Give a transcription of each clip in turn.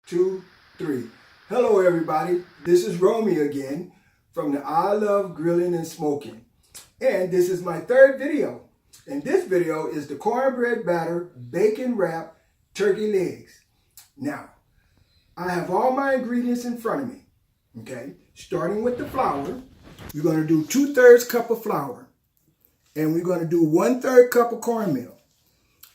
2, 3. Hello everybody, this is Romey again from the I Love Grilling and Smoking. And this is my third video. And this video is the cornbread batter, bacon wrap, turkey legs. Now, I have all my ingredients in front of me. Okay, starting with the flour, we're going to do 2/3 cup of flour. And we're going to do 1/3 cup of cornmeal.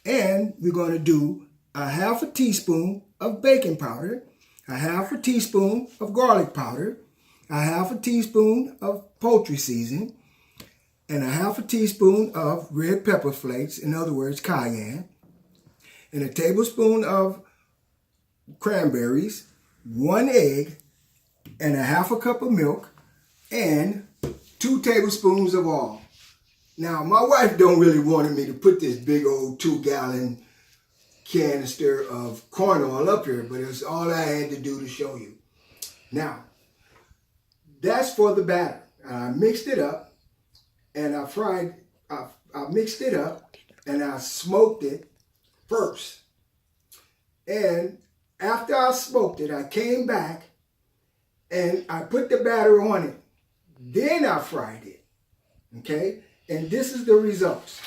And we're going to do a 1/2 teaspoon of baking powder, a 1/2 teaspoon of garlic powder, a 1/2 teaspoon of poultry seasoning, and a 1/2 teaspoon of red pepper flakes, in other words, cayenne, and a tablespoon of cranberries, 1 egg, and a 1/2 cup of milk, and 2 tablespoons of oil. Now, my wife don't really want me to put this big old 2-gallon canister of corn oil up here, but it's all I had to do to show you. Now, that's for the batter. I mixed it up, and I mixed it up, and I smoked it first. And after I smoked it, I came back, and I put the batter on it. Then I fried it, okay? And this is the results.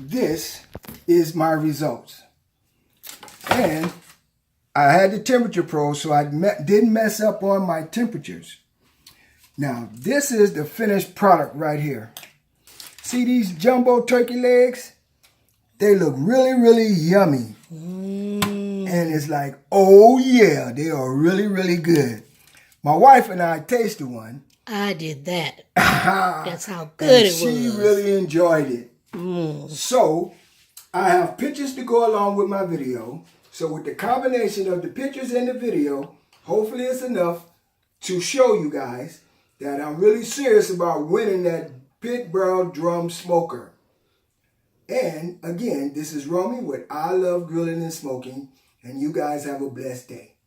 This is my results. And I had the temperature probe, so I didn't mess up on my temperatures. Now, this is the finished product right here. See these jumbo turkey legs? They look really, really yummy. And it's like, oh yeah, they are really, really good. My wife and I tasted one. I did that. That's how good it was. She really enjoyed it. So, I have pictures to go along with my video. So with the combination of the pictures and the video, hopefully it's enough to show you guys that I'm really serious about winning that pit brown drum smoker. And again, this is Romey with I Love Grilling and Smoking, and you guys have a blessed day.